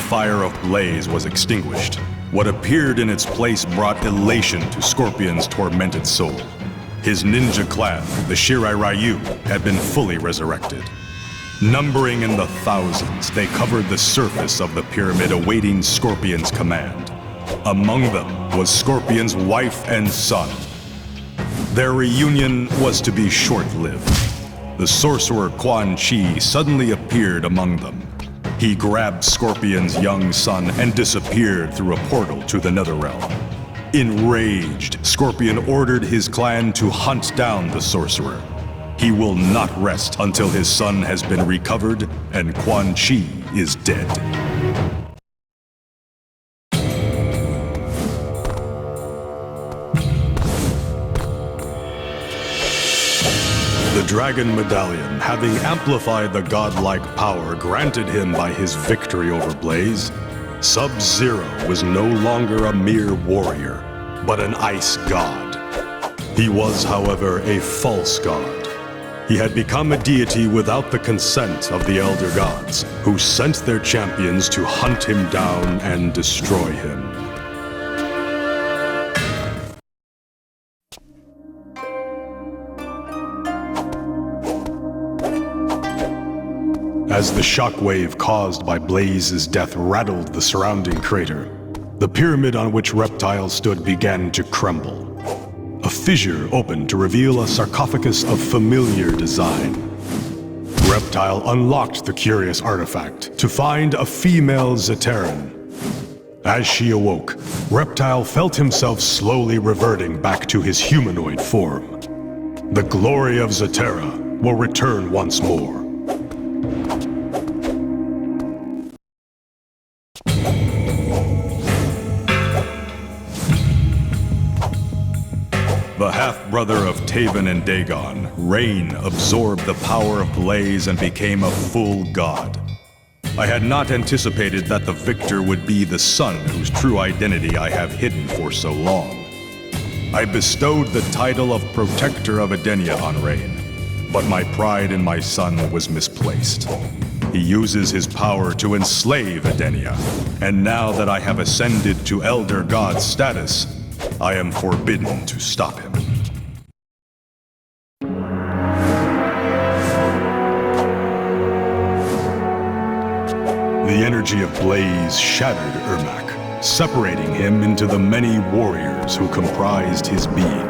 fire of blaze was extinguished. What appeared in its place brought elation to Scorpion's tormented soul. His ninja clan, the Shirai Ryu, had been fully resurrected. Numbering in the thousands, they covered the surface of the pyramid awaiting Scorpion's command. Among them was Scorpion's wife and son. Their reunion was to be short-lived. The sorcerer Quan Chi suddenly appeared among them. He grabbed Scorpion's young son and disappeared through a portal to the Netherrealm. Enraged, Scorpion ordered his clan to hunt down the sorcerer. He will not rest until his son has been recovered and Quan Chi is dead. The Dragon Medallion, having amplified the godlike power granted him by his victory over Blaze, Sub-Zero was no longer a mere warrior, but an ice god. He was, however, a false god. He had become a deity without the consent of the Elder Gods, who sent their champions to hunt him down and destroy him. As the shockwave caused by Blaze's death rattled the surrounding crater, the pyramid on which Reptile stood began to crumble. A fissure opened to reveal a sarcophagus of familiar design. Reptile unlocked the curious artifact to find a female Zeteran. As she awoke, Reptile felt himself slowly reverting back to his humanoid form. The glory of Zetera will return once more. The half-brother of Taven and Daegon, Rain absorbed the power of Blaze and became a full god. I had not anticipated that the victor would be the son whose true identity I have hidden for so long. I bestowed the title of Protector of Edenia on Rain, but my pride in my son was misplaced. He uses his power to enslave Edenia, and now that I have ascended to Elder God status, I am forbidden to stop him. The energy of Blaze shattered Ermac, separating him into the many warriors who comprised his being.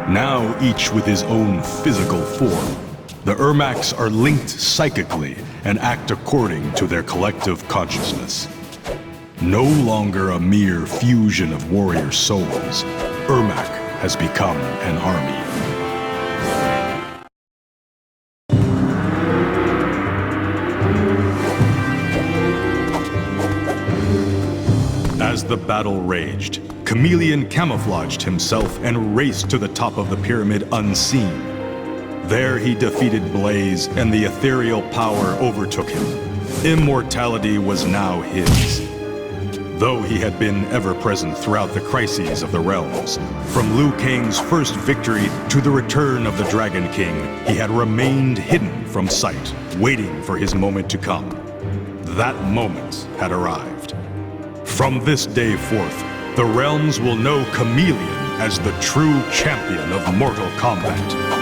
Now each with his own physical form, the Ermacs are linked psychically and act according to their collective consciousness. No longer a mere fusion of warrior souls, Ermac has become an army. As the battle raged, Chameleon camouflaged himself and raced to the top of the pyramid unseen. There he defeated Blaze and the ethereal power overtook him. Immortality was now his. Though he had been ever-present throughout the crises of the realms, from Liu Kang's first victory to the return of the Dragon King, he had remained hidden from sight, waiting for his moment to come. That moment had arrived. From this day forth, the realms will know Chameleon as the true champion of Mortal Kombat.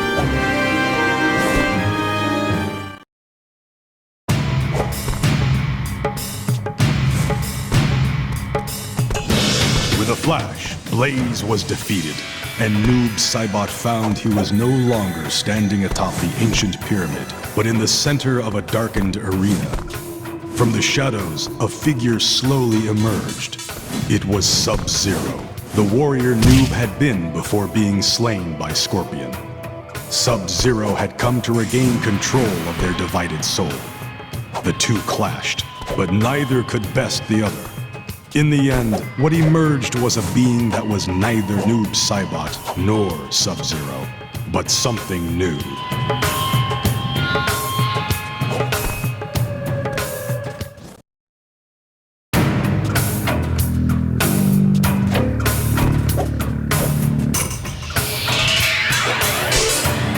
With a flash, Blaze was defeated, and Noob Saibot found he was no longer standing atop the ancient pyramid, but in the center of a darkened arena. From the shadows, a figure slowly emerged. It was Sub-Zero, the warrior Noob had been before being slain by Scorpion. Sub-Zero had come to regain control of their divided soul. The two clashed, but neither could best the other. In the end, what emerged was a being that was neither Noob Saibot nor Sub-Zero, but something new.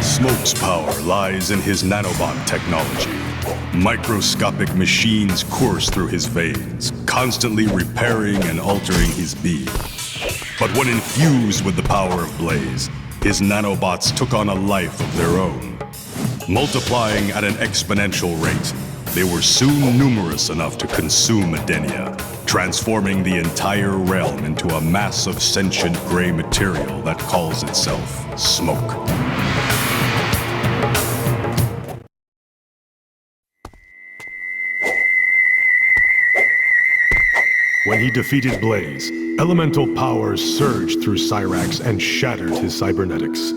Smoke's power lies in his nanobot technology. Microscopic machines course through his veins, constantly repairing and altering his being. But when infused with the power of Blaze, his nanobots took on a life of their own. Multiplying at an exponential rate, they were soon numerous enough to consume Edenia, transforming the entire realm into a mass of sentient gray material that calls itself smoke. When he defeated Blaze, elemental powers surged through Cyrax and shattered his cybernetics.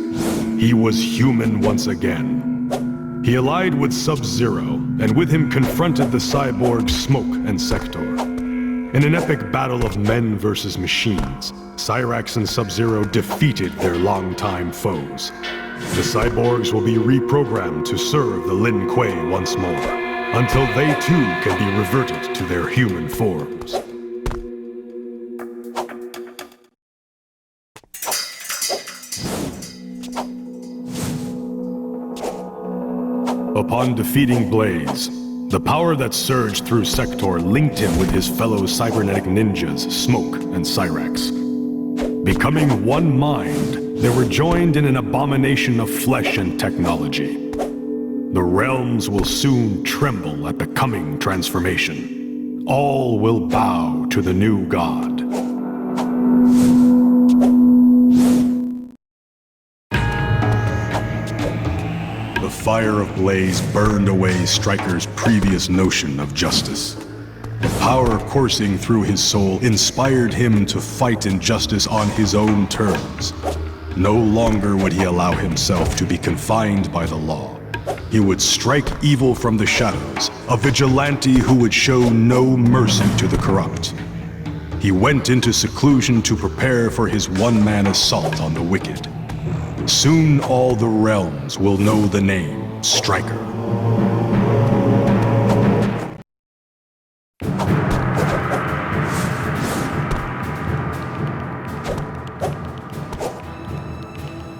He was human once again. He allied with Sub-Zero, and with him confronted the cyborgs Smoke and Sector. In an epic battle of men versus machines, Cyrax and Sub-Zero defeated their longtime foes. The cyborgs will be reprogrammed to serve the Lin Kuei once more, until they too can be reverted to their human forms. Upon defeating Blaze, the power that surged through Sector linked him with his fellow cybernetic ninjas, Smoke and Cyrax. Becoming one mind, they were joined in an abomination of flesh and technology. The realms will soon tremble at the coming transformation. All will bow to the new god. The fire of Blaze burned away Striker's previous notion of justice. The power coursing through his soul inspired him to fight injustice on his own terms. No longer would he allow himself to be confined by the law. He would strike evil from the shadows, a vigilante who would show no mercy to the corrupt. He went into seclusion to prepare for his one-man assault on the wicked. Soon all the realms will know the name Striker.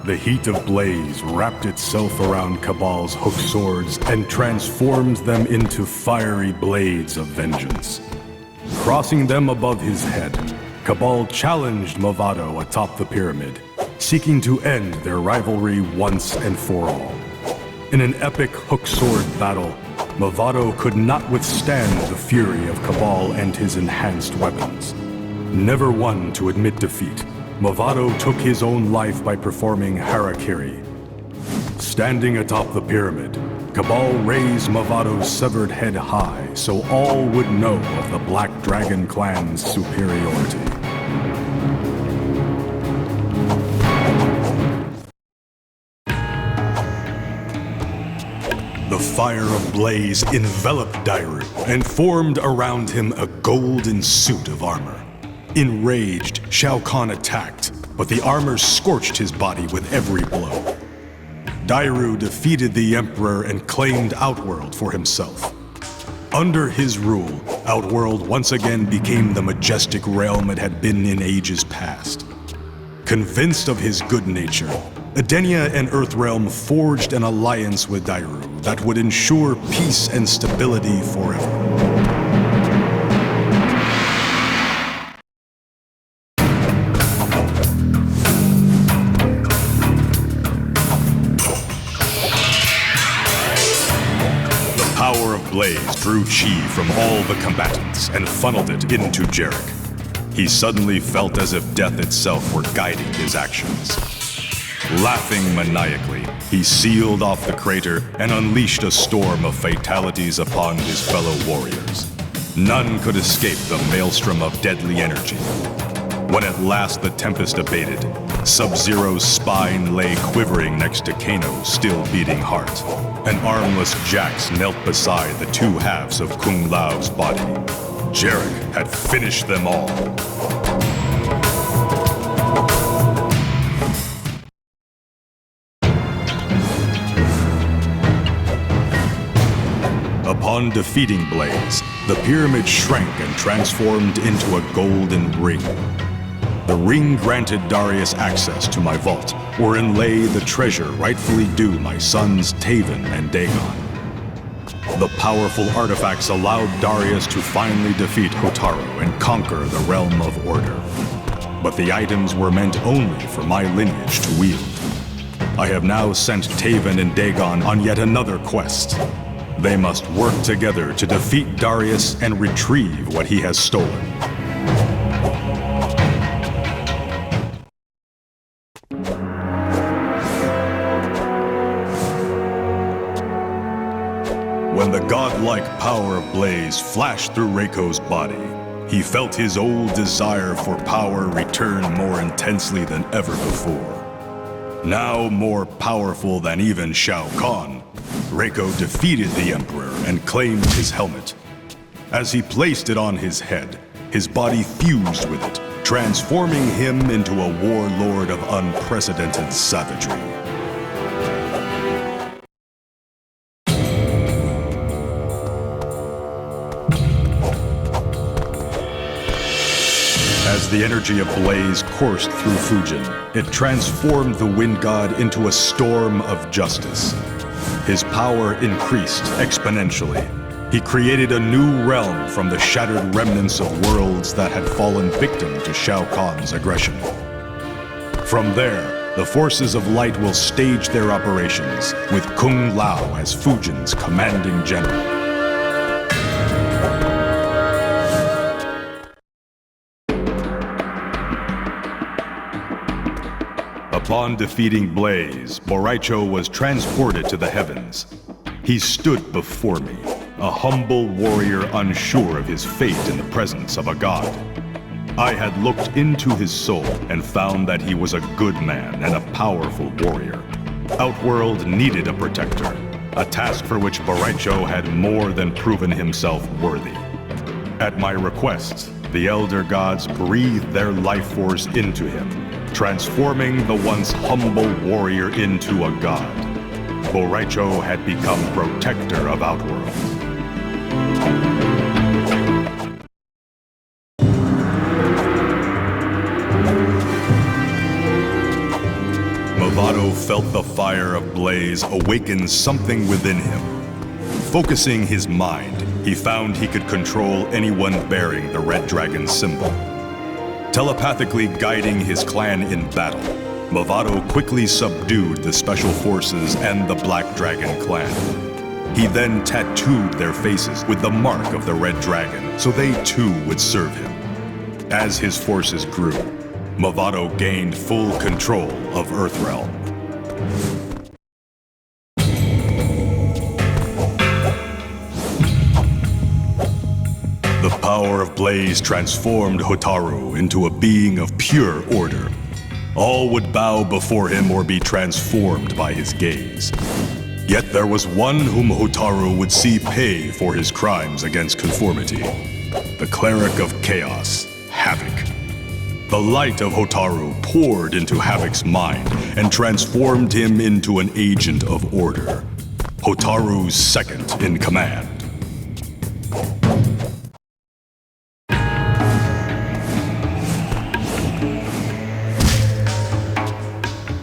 The heat of Blaze wrapped itself around Cabal's hook swords and transformed them into fiery blades of vengeance. Crossing them above his head, Cabal challenged Movado atop the pyramid, seeking to end their rivalry once and for all. In an epic hook-sword battle, Movado could not withstand the fury of Cabal and his enhanced weapons. Never one to admit defeat, Movado took his own life by performing harakiri. Standing atop the pyramid, Cabal raised Movado's severed head high so all would know of the Black Dragon clan's superiority. The fire of Blaze enveloped Dairu and formed around him a golden suit of armor. Enraged, Shao Kahn attacked, but the armor scorched his body with every blow. Dairu defeated the Emperor and claimed Outworld for himself. Under his rule, Outworld once again became the majestic realm it had been in ages past. Convinced of his good nature, Edenia and Earthrealm forged an alliance with Dairu that would ensure peace and stability forever. The power of Blaze drew chi from all the combatants and funneled it into Jarek. He suddenly felt as if death itself were guiding his actions. Laughing maniacally, he sealed off the crater and unleashed a storm of fatalities upon his fellow warriors. None could escape the maelstrom of deadly energy. When at last the tempest abated, Sub-Zero's spine lay quivering next to Kano's still beating heart, and armless Jax knelt beside the two halves of Kung Lao's body. Jarek had finished them all. Upon defeating Blaze, the pyramid shrank and transformed into a golden ring. The ring granted Darius access to my vault, wherein lay the treasure rightfully due my sons Taven and Daegon. The powerful artifacts allowed Darius to finally defeat Hotaru and conquer the Realm of Order. But the items were meant only for my lineage to wield. I have now sent Taven and Daegon on yet another quest. They must work together to defeat Darius and retrieve what he has stolen. When the godlike power of Blaze flashed through Reiko's body, he felt his old desire for power return more intensely than ever before. Now more powerful than even Shao Kahn, Reiko defeated the Emperor and claimed his helmet. As he placed it on his head, his body fused with it, transforming him into a warlord of unprecedented savagery. As the energy of Blaze coursed through Fujin, it transformed the Wind God into a storm of justice. His power increased exponentially. He created a new realm from the shattered remnants of worlds that had fallen victim to Shao Kahn's aggression. From there, the forces of light will stage their operations, with Kung Lao as Fujin's commanding general. Upon defeating Blaze, Boraicho was transported to the heavens. He stood before me, a humble warrior unsure of his fate in the presence of a god. I had looked into his soul and found that he was a good man and a powerful warrior. Outworld needed a protector, a task for which Boraicho had more than proven himself worthy. At my request, the Elder Gods breathed their life force into him, transforming the once humble warrior into a god. Boraicho had become protector of Outworld. Movado felt the fire of Blaze awaken something within him. Focusing his mind, he found he could control anyone bearing the Red Dragon symbol. Telepathically guiding his clan in battle, Movado quickly subdued the Special Forces and the Black Dragon clan. He then tattooed their faces with the mark of the Red Dragon, so they too would serve him. As his forces grew, Movado gained full control of Earthrealm. The power of Blaze transformed Hotaru into a being of pure order. All would bow before him or be transformed by his gaze. Yet there was one whom Hotaru would see pay for his crimes against conformity. The Cleric of Chaos, Havoc. The light of Hotaru poured into Havoc's mind and transformed him into an agent of order. Hotaru's second in command.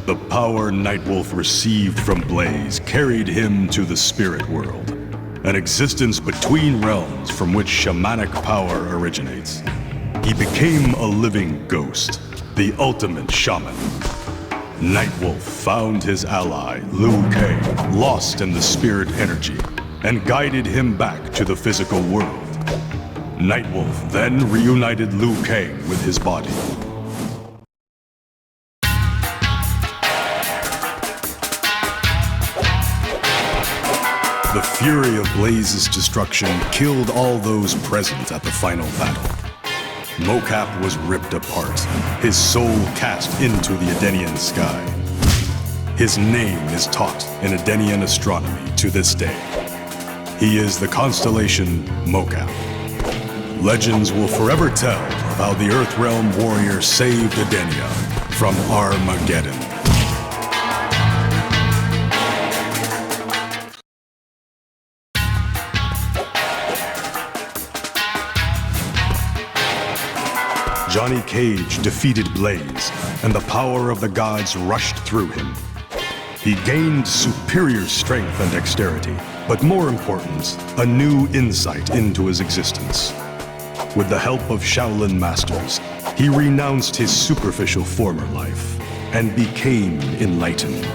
The power Nightwolf received from Blaze carried him to the spirit world, an existence between realms from which shamanic power originates. He became a living ghost, the ultimate shaman. Nightwolf found his ally, Liu Kang, lost in the spirit energy, and guided him back to the physical world. Nightwolf then reunited Liu Kang with his body. The fury of Blaze's destruction killed all those present at the final battle. Mocap was ripped apart, his soul cast into the Edenian sky. His name is taught in Edenian astronomy to this day. He is the constellation Mocap. Legends will forever tell of how the Earthrealm warrior saved Edenia from Armageddon. Johnny Cage defeated Blaze, and the power of the gods rushed through him. He gained superior strength and dexterity, but more important, a new insight into his existence. With the help of Shaolin masters, he renounced his superficial former life and became enlightened.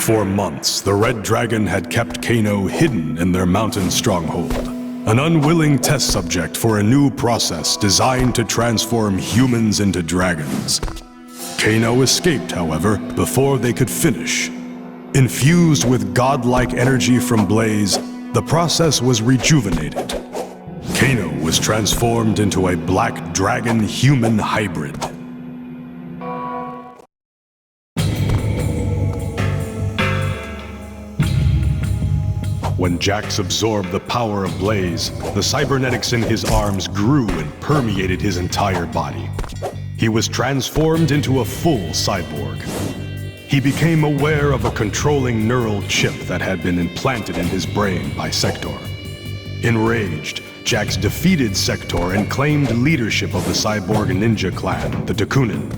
For months, the Red Dragon had kept Kano hidden in their mountain stronghold, an unwilling test subject for a new process designed to transform humans into dragons. Kano escaped, however, before they could finish. Infused with godlike energy from Blaze, the process was rejuvenated. Kano was transformed into a black dragon-human hybrid. When Jax absorbed the power of Blaze, the cybernetics in his arms grew and permeated his entire body. He was transformed into a full cyborg. He became aware of a controlling neural chip that had been implanted in his brain by Sector. Enraged, Jax defeated Sector and claimed leadership of the cyborg ninja clan, the Daegon.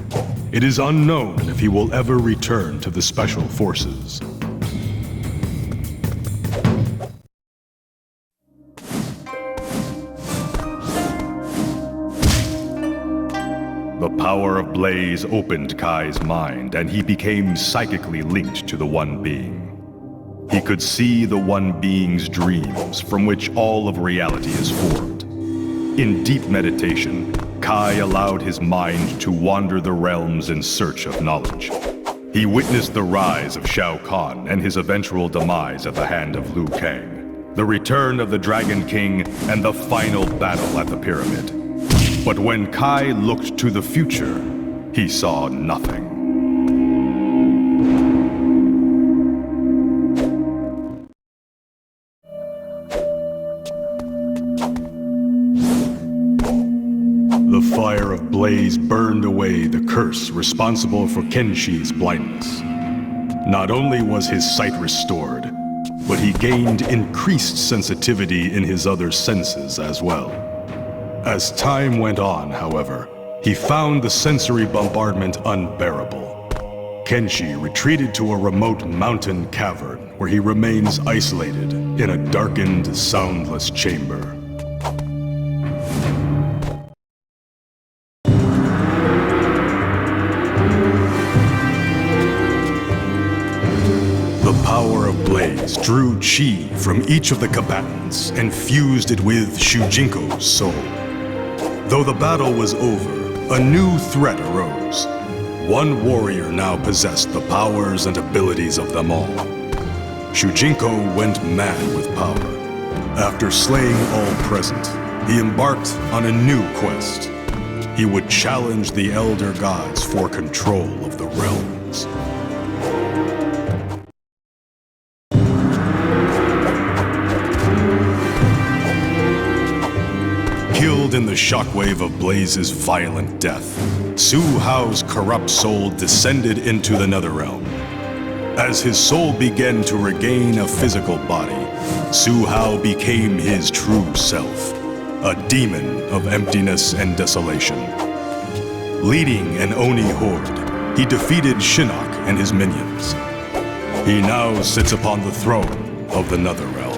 It is unknown if he will ever return to the Special Forces. The power of Blaze opened Kai's mind, and he became psychically linked to the One Being. He could see the One Being's dreams, from which all of reality is formed. In deep meditation, Kai allowed his mind to wander the realms in search of knowledge. He witnessed the rise of Shao Kahn and his eventual demise at the hand of Liu Kang, the return of the Dragon King, and the final battle at the pyramid. But when Kai looked to the future, he saw nothing. The fire of Blaze burned away the curse responsible for Kenshi's blindness. Not only was his sight restored, but he gained increased sensitivity in his other senses as well. As time went on, however, he found the sensory bombardment unbearable. Kenshi retreated to a remote mountain cavern where he remains isolated in a darkened, soundless chamber. The power of Blaze drew chi from each of the combatants and fused it with Shujinko's soul. Though the battle was over, a new threat arose. One warrior now possessed the powers and abilities of them all. Shujinko went mad with power. After slaying all present, he embarked on a new quest. He would challenge the Elder Gods for control of the realms. Killed in the shockwave of Blaze's violent death, Su Hao's corrupt soul descended into the Netherrealm. As his soul began to regain a physical body, Su Hao became his true self, a demon of emptiness and desolation. Leading an Oni horde, he defeated Shinnok and his minions. He now sits upon the throne of the Netherrealm.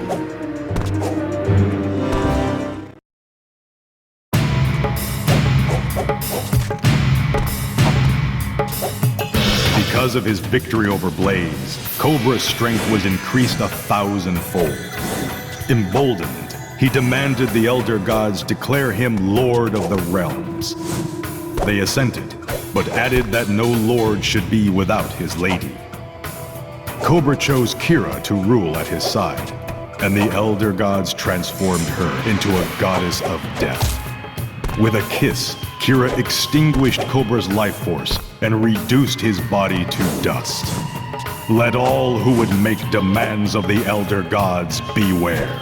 Because of his victory over Blaze, Cobra's strength was increased 1,000-fold. Emboldened, he demanded the Elder Gods declare him Lord of the Realms. They assented, but added that no lord should be without his lady. Cobra chose Kira to rule at his side, and the Elder Gods transformed her into a goddess of death. With a kiss, Kira extinguished Cobra's life force and reduced his body to dust. Let all who would make demands of the Elder Gods beware.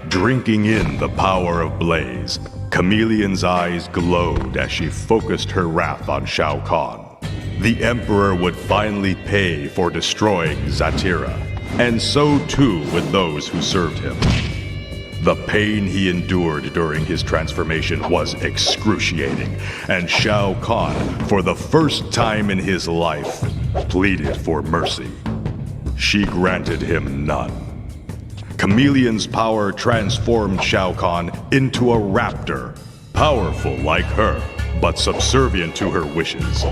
Drinking in the power of Blaze, Chameleon's eyes glowed as she focused her wrath on Shao Kahn. The Emperor would finally pay for destroying Zatira, and so too would those who served him. The pain he endured during his transformation was excruciating, and Shao Kahn, for the first time in his life, pleaded for mercy. She granted him none. Chameleon's power transformed Shao Kahn into a raptor, powerful like her, but subservient to her wishes.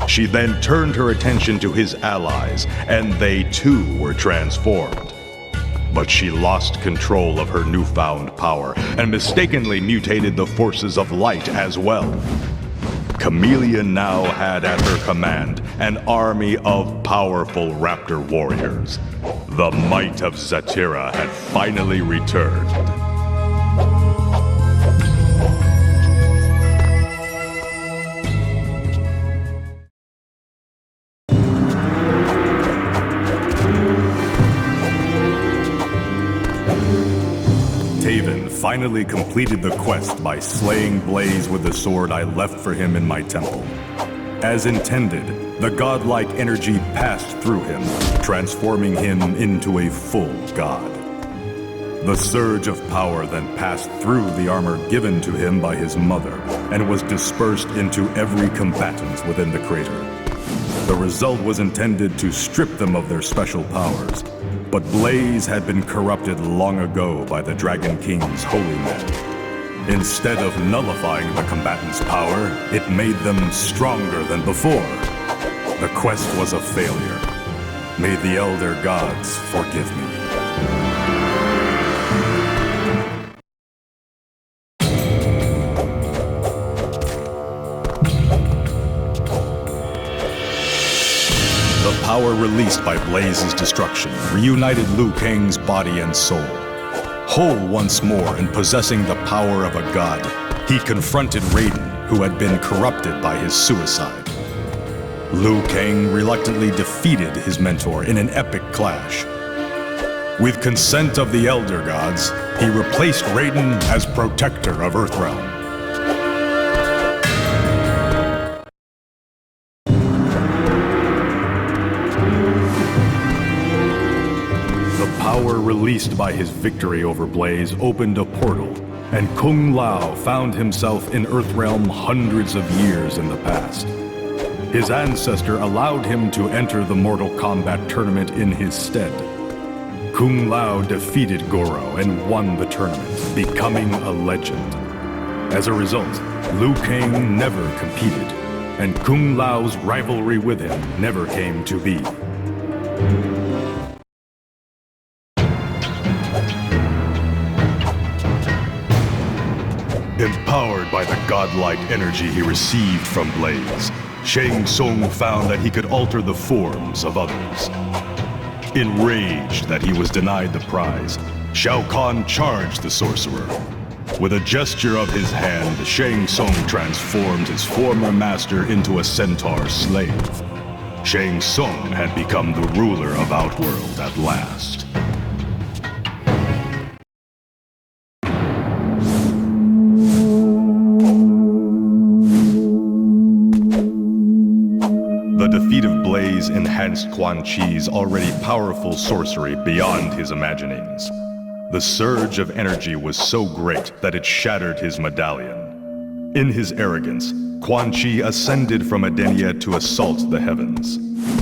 She then turned her attention to his allies, and they too were transformed. But she lost control of her newfound power, and mistakenly mutated the forces of light as well. Chameleon now had at her command an army of powerful raptor warriors. The might of Zatira had finally returned. Taven finally completed the quest by slaying Blaze with the sword I left for him in my temple. As intended, the godlike energy passed through him, transforming him into a full god. The surge of power then passed through the armor given to him by his mother, and was dispersed into every combatant within the crater. The result was intended to strip them of their special powers, but Blaze had been corrupted long ago by the Dragon King's holy men. Instead of nullifying the combatants' power, it made them stronger than before. The quest was a failure. May the Elder Gods forgive me. The power released by Blaze's destruction reunited Liu Kang's body and soul. Whole once more and possessing the power of a god, he confronted Raiden, who had been corrupted by his suicide. Liu Kang reluctantly defeated his mentor in an epic clash. With consent of the Elder Gods, he replaced Raiden as protector of Earthrealm. Power released by his victory over Blaze opened a portal, and Kung Lao found himself in Earthrealm hundreds of years in the past. His ancestor allowed him to enter the Mortal Kombat tournament in his stead. Kung Lao defeated Goro and won the tournament, becoming a legend. As a result, Liu Kang never competed, and Kung Lao's rivalry with him never came to be. Empowered by the godlike energy he received from Blaze, Shang Tsung found that he could alter the forms of others. Enraged that he was denied the prize, Shao Kahn charged the sorcerer. With a gesture of his hand, Shang Tsung transformed his former master into a centaur slave. Shang Tsung had become the ruler of Outworld at last. The defeat of Blaze enhanced Quan Chi's already powerful sorcery beyond his imaginings. The surge of energy was so great that it shattered his medallion. In his arrogance, Quan Chi ascended from Edenia to assault the heavens.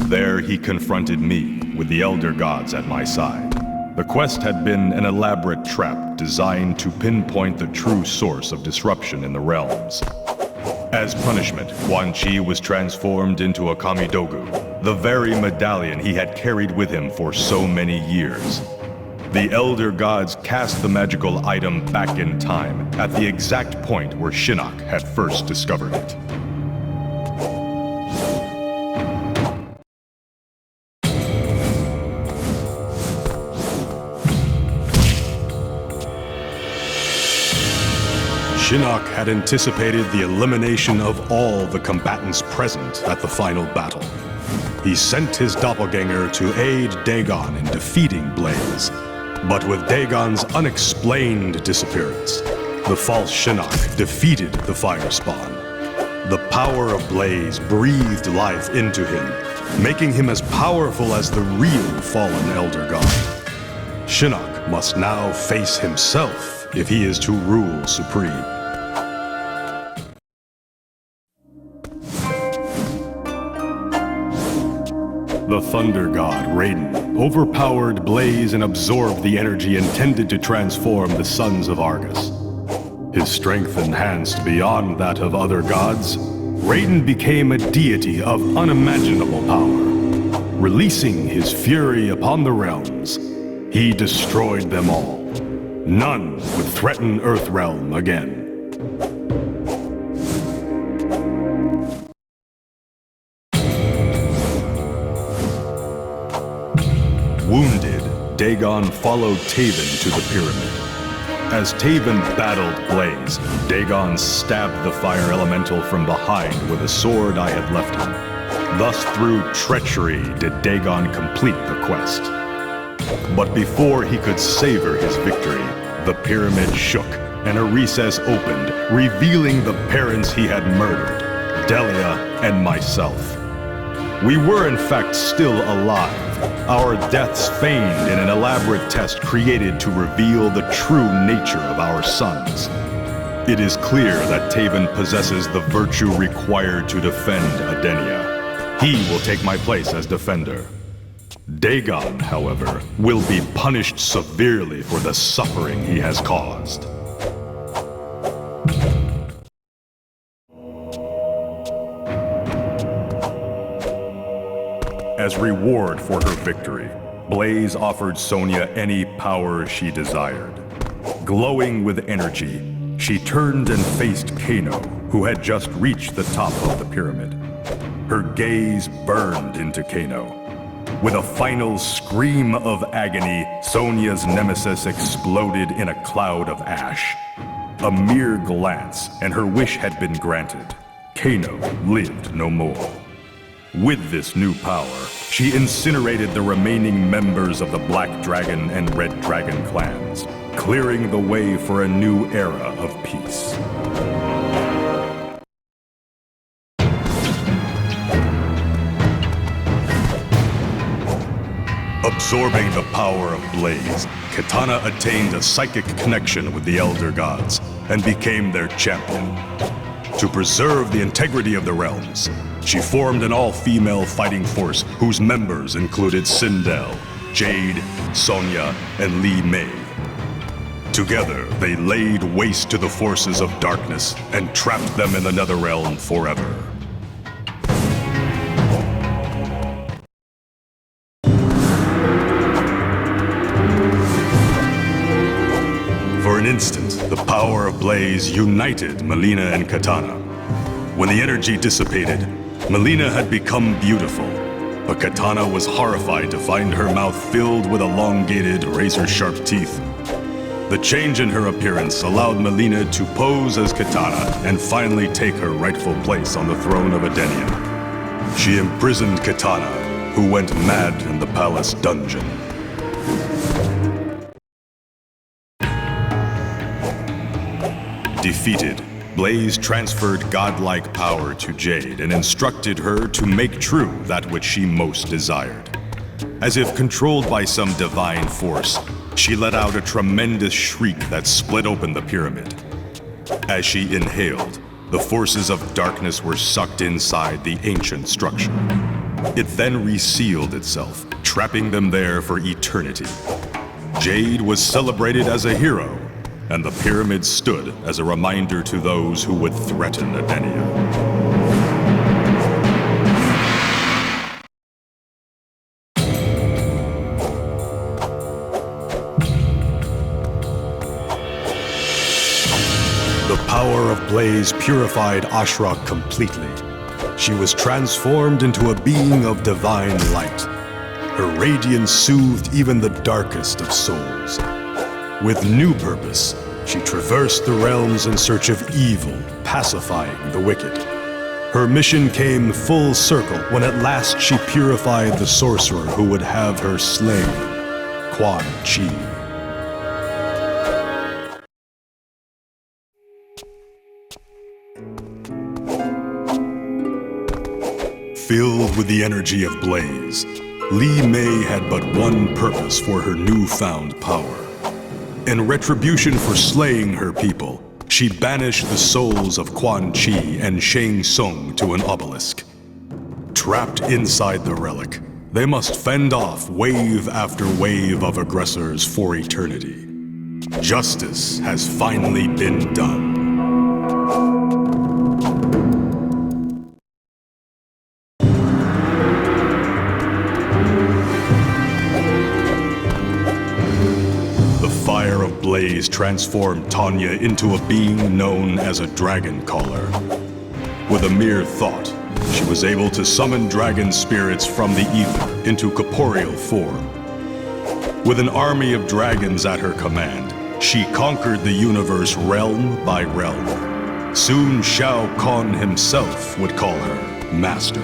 There he confronted me, with the Elder Gods at my side. The quest had been an elaborate trap designed to pinpoint the true source of disruption in the realms. As punishment, Quan Chi was transformed into a Kamidogu, the very medallion he had carried with him for so many years. The Elder Gods cast the magical item back in time, at the exact point where Shinnok had first discovered it. Shinnok had anticipated the elimination of all the combatants present at the final battle. He sent his doppelganger to aid Daegon in defeating Blaze. But with Daegon's unexplained disappearance, the false Shinnok defeated the Fire Spawn. The power of Blaze breathed life into him, making him as powerful as the real fallen Elder God. Shinnok must now face himself if he is to rule supreme. The Thunder God, Raiden, overpowered Blaze and absorbed the energy intended to transform the sons of Argus. His strength enhanced beyond that of other gods, Raiden became a deity of unimaginable power. Releasing his fury upon the realms, he destroyed them all. None would threaten Earthrealm again. Wounded, Daegon followed Taven to the pyramid. As Taven battled Blaze, Daegon stabbed the fire elemental from behind with a sword I had left him. Thus through treachery did Daegon complete the quest. But before he could savor his victory, the pyramid shook and a recess opened, revealing the parents he had murdered, Delia and myself. We were in fact still alive, our deaths feigned in an elaborate test created to reveal the true nature of our sons. It is clear that Taven possesses the virtue required to defend Adenia. He will take my place as defender. Daegon, however, will be punished severely for the suffering he has caused. As reward for her victory, Blaze offered Sonya any power she desired. Glowing with energy, she turned and faced Kano, who had just reached the top of the pyramid. Her gaze burned into Kano. With a final scream of agony, Sonya's nemesis exploded in a cloud of ash. A mere glance, and her wish had been granted. Kano lived no more. With this new power, she incinerated the remaining members of the Black Dragon and Red Dragon clans, clearing the way for a new era of peace. Absorbing the power of Blaze, Kitana attained a psychic connection with the Elder Gods and became their champion. To preserve the integrity of the realms, she formed an all-female fighting force whose members included Sindel, Jade, Sonya, and Li Mei. Together, they laid waste to the forces of darkness and trapped them in the Netherrealm forever. For an instant, the power of Blaze united Mileena and Kitana. When the energy dissipated, Mileena had become beautiful, but Kitana was horrified to find her mouth filled with elongated, razor-sharp teeth. The change in her appearance allowed Mileena to pose as Kitana and finally take her rightful place on the throne of Adenia. She imprisoned Kitana, who went mad in the palace dungeon. Defeated, Blaze transferred godlike power to Jade and instructed her to make true that which she most desired. As if controlled by some divine force, she let out a tremendous shriek that split open the pyramid. As she inhaled, the forces of darkness were sucked inside the ancient structure. It then resealed itself, trapping them there for eternity. Jade was celebrated as a hero, and the pyramid stood as a reminder to those who would threaten Adenia. The power of Blaze purified Ashra completely. She was transformed into a being of divine light. Her radiance soothed even the darkest of souls. With new purpose, she traversed the realms in search of evil, pacifying the wicked. Her mission came full circle when at last she purified the sorcerer who would have her slain, Quan Chi. Filled with the energy of Blaze, Li Mei had but one purpose for her newfound power. In retribution for slaying her people, she banished the souls of Quan Chi and Shang Tsung to an obelisk. Trapped inside the relic, they must fend off wave after wave of aggressors for eternity. Justice has finally been done. The fire of Blaze transformed Tanya into a being known as a dragon caller. With a mere thought, she was able to summon dragon spirits from the ether into corporeal form. With an army of dragons at her command, she conquered the universe realm by realm. Soon Shao Kahn himself would call her Master.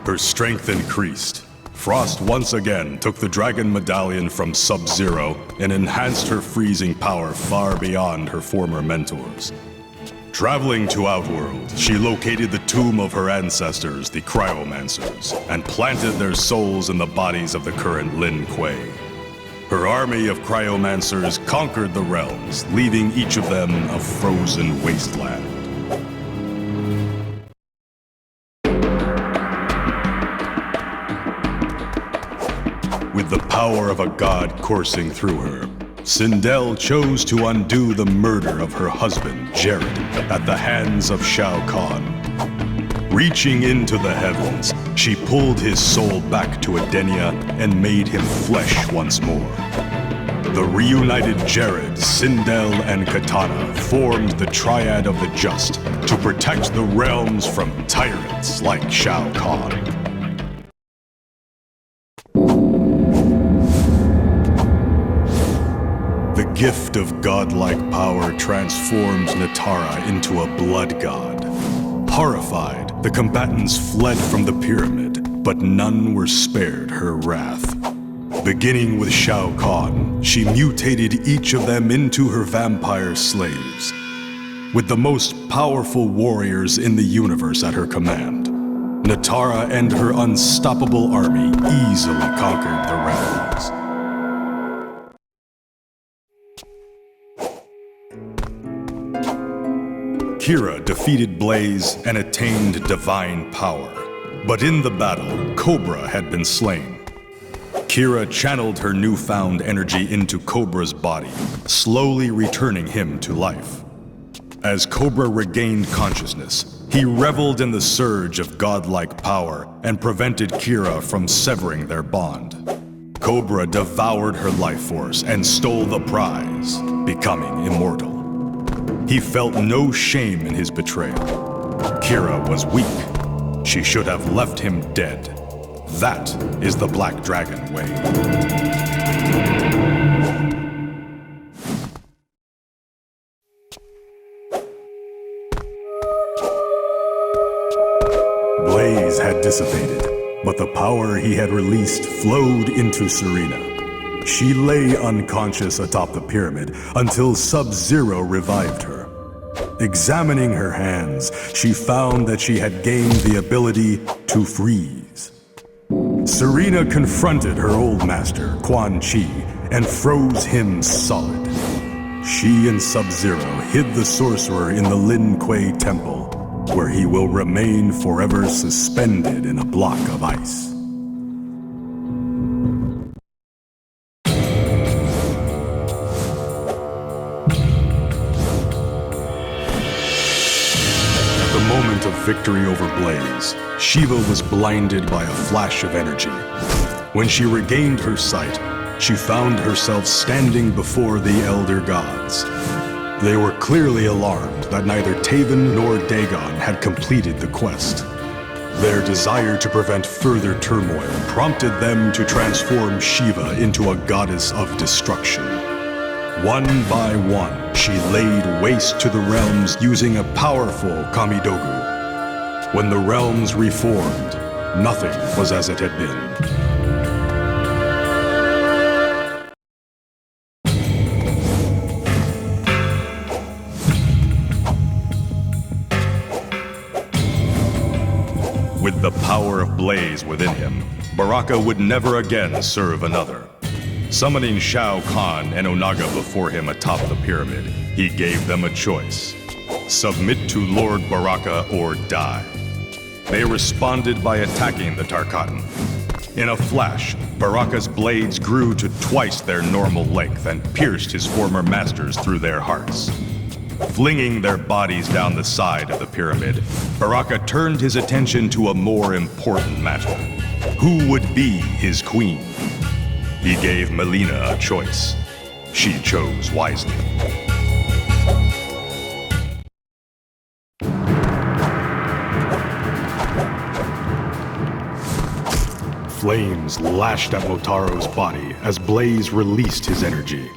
Her strength increased. Frost once again took the Dragon Medallion from Sub-Zero and enhanced her freezing power far beyond her former mentors. Traveling to Outworld, she located the tomb of her ancestors, the Cryomancers, and planted their souls in the bodies of the current Lin Kuei. Her army of Cryomancers conquered the realms, leaving each of them a frozen wasteland. With the power of a god coursing through her, Sindel chose to undo the murder of her husband, Jared, at the hands of Shao Kahn. Reaching into the heavens, she pulled his soul back to Edenia and made him flesh once more. The reunited Jared, Sindel, and Katana formed the Triad of the Just to protect the realms from tyrants like Shao Kahn. The gift of godlike power transformed Natara into a blood god. Horrified, the combatants fled from the pyramid, but none were spared her wrath. Beginning with Shao Kahn, she mutated each of them into her vampire slaves. With the most powerful warriors in the universe at her command, Natara and her unstoppable army easily conquered the realms. Kira defeated Blaze and attained divine power. But in the battle, Cobra had been slain. Kira channeled her newfound energy into Cobra's body, slowly returning him to life. As Cobra regained consciousness, he reveled in the surge of godlike power and prevented Kira from severing their bond. Cobra devoured her life force and stole the prize, becoming immortal. He felt no shame in his betrayal. Kira was weak. She should have left him dead. That is the Black Dragon way. Blaze had dissipated, but the power he had released flowed into Serena. She lay unconscious atop the pyramid until Sub-Zero revived her. Examining her hands, she found that she had gained the ability to freeze. Serena confronted her old master, Quan Chi, and froze him solid. She and Sub-Zero hid the sorcerer in the Lin Kuei temple, where he will remain forever suspended in a block of ice. Of victory over Blaze, Shiva was blinded by a flash of energy. When she regained her sight, she found herself standing before the Elder Gods. They were clearly alarmed that neither Taven nor Daegon had completed the quest. Their desire to prevent further turmoil prompted them to transform Shiva into a goddess of destruction. One by one, she laid waste to the realms using a powerful Kamidogu. When the realms reformed, nothing was as it had been. blaze within him, Baraka would never again serve another. Summoning Shao Kahn and Onaga before him atop the pyramid, he gave them a choice. Submit to Lord Baraka or die. They responded by attacking the Tarkatan. In a flash, Baraka's blades grew to twice their normal length and pierced his former masters through their hearts. Flinging their bodies down the side of the pyramid, Baraka turned his attention to a more important matter. Who would be his queen? He gave Melina a choice. She chose wisely. Flames lashed at Motaro's body as Blaze released his energy.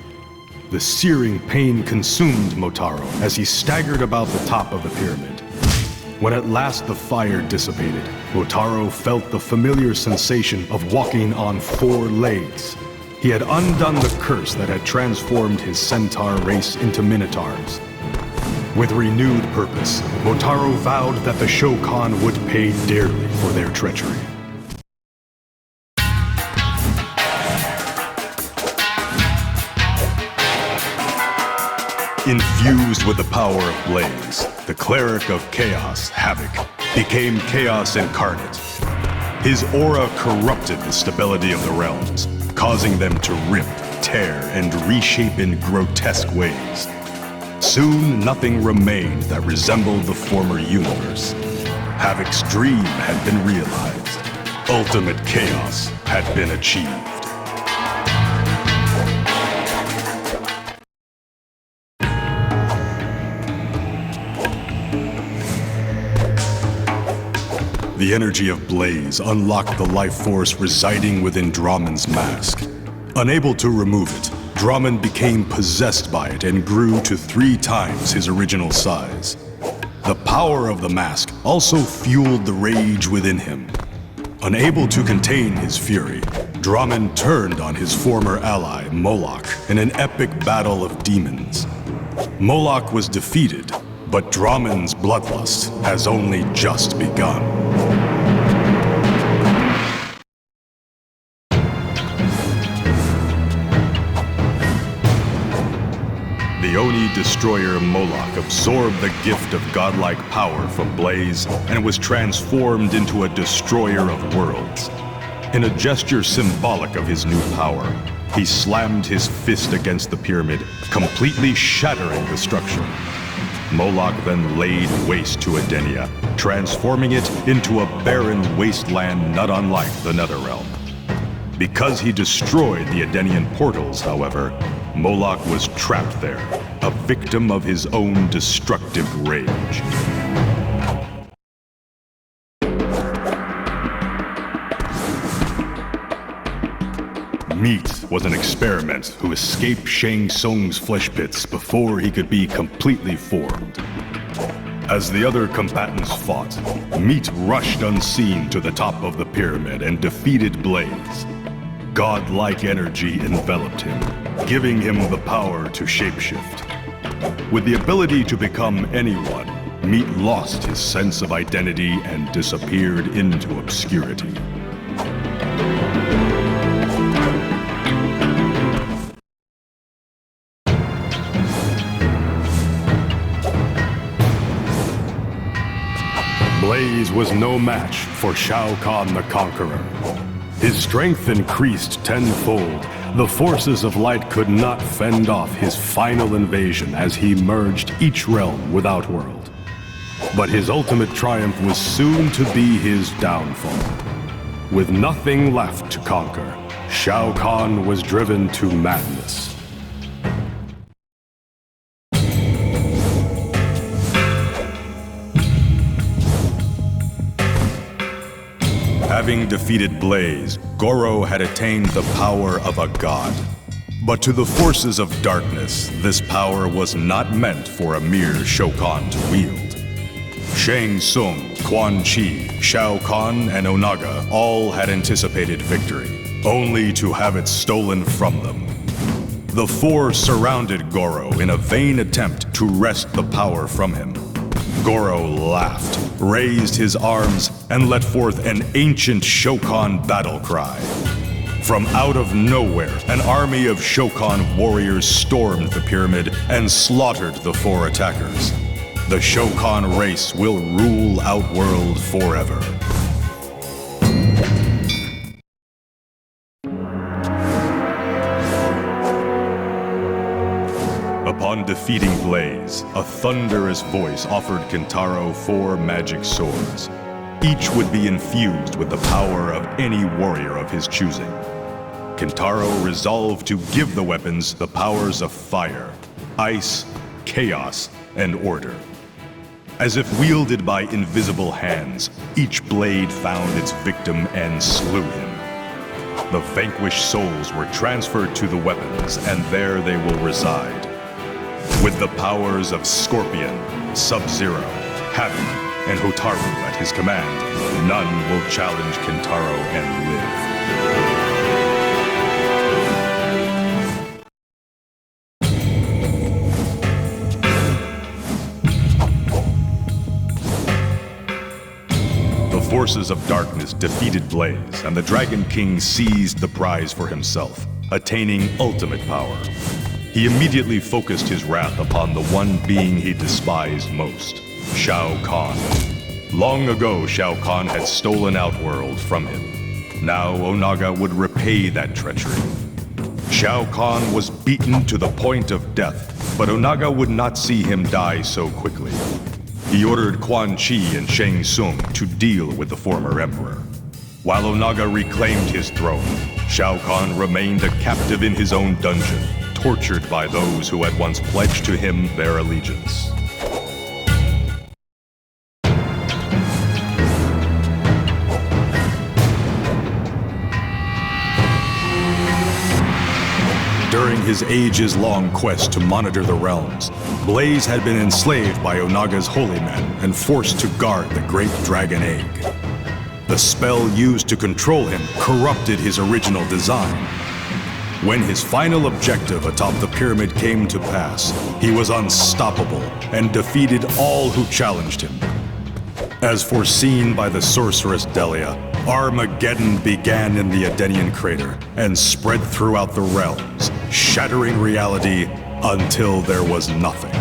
The searing pain consumed Motaro as he staggered about the top of the pyramid. When at last the fire dissipated, Motaro felt the familiar sensation of walking on 4 legs. He had undone the curse that had transformed his centaur race into minotaurs. With renewed purpose, Motaro vowed that the Shokan would pay dearly for their treachery. Infused with the power of Blaze, the cleric of Chaos, Havoc, became Chaos incarnate. His aura corrupted the stability of the realms, causing them to rip, tear, and reshape in grotesque ways. Soon, nothing remained that resembled the former universe. Havoc's dream had been realized. Ultimate chaos had been achieved. The energy of Blaze unlocked the life force residing within Dramon's mask. Unable to remove it, Dramon became possessed by it and grew to 3 times his original size. The power of the mask also fueled the rage within him. Unable to contain his fury, Dramon turned on his former ally, Moloch, in an epic battle of demons. Moloch was defeated, but Dramon's bloodlust has only just begun. The Oni destroyer Moloch absorbed the gift of godlike power from Blaze and was transformed into a destroyer of worlds. In a gesture symbolic of his new power, he slammed his fist against the pyramid, completely shattering the structure. Moloch then laid waste to Edenia, transforming it into a barren wasteland not unlike the Netherrealm. Because he destroyed the Edenian portals, however, Moloch was trapped there, a victim of his own destructive rage. Meat was an experiment who escaped Shang Tsung's flesh pits before he could be completely formed. As the other combatants fought, Meat rushed unseen to the top of the pyramid and defeated Blaze. Godlike energy enveloped him, giving him the power to shapeshift. With the ability to become anyone, Meat lost his sense of identity and disappeared into obscurity. Blaze was no match for Shao Kahn the Conqueror. His strength increased tenfold. The forces of light could not fend off his final invasion as he merged each realm with Outworld. But his ultimate triumph was soon to be his downfall. With nothing left to conquer, Shao Kahn was driven to madness. Having defeated Blaze, Goro had attained the power of a god. But to the forces of darkness, this power was not meant for a mere Shokan to wield. Shang Tsung, Quan Chi, Shao Kahn, and Onaga all had anticipated victory, only to have it stolen from them. The 4 surrounded Goro in a vain attempt to wrest the power from him. Goro laughed, raised his arms, and let forth an ancient Shokan battle cry. From out of nowhere, an army of Shokan warriors stormed the pyramid and slaughtered the 4 attackers. The Shokan race will rule Outworld forever. Upon defeating Blaze, a thunderous voice offered Kentaro 4 magic swords. Each would be infused with the power of any warrior of his choosing. Kentaro resolved to give the weapons the powers of fire, ice, chaos, and order. As if wielded by invisible hands, each blade found its victim and slew him. The vanquished souls were transferred to the weapons, and there they will reside. With the powers of Scorpion, Sub-Zero, Havoc, and Hotaru at his command, none will challenge Kentaro and live. The forces of darkness defeated Blaze, and the Dragon King seized the prize for himself, attaining ultimate power. He immediately focused his wrath upon the one being he despised most, Shao Kahn. Long ago, Shao Kahn had stolen Outworld from him. Now Onaga would repay that treachery. Shao Kahn was beaten to the point of death, but Onaga would not see him die so quickly. He ordered Quan Chi and Shang Tsung to deal with the former emperor. While Onaga reclaimed his throne, Shao Kahn remained a captive in his own dungeon, tortured by those who had once pledged to him their allegiance. During his ages-long quest to monitor the realms, Blaze had been enslaved by Onaga's holy men and forced to guard the great dragon egg. The spell used to control him corrupted his original design. When his final objective atop the pyramid came to pass, he was unstoppable and defeated all who challenged him. As foreseen by the sorceress Delia, Armageddon began in the Edenian crater and spread throughout the realms, shattering reality until there was nothing.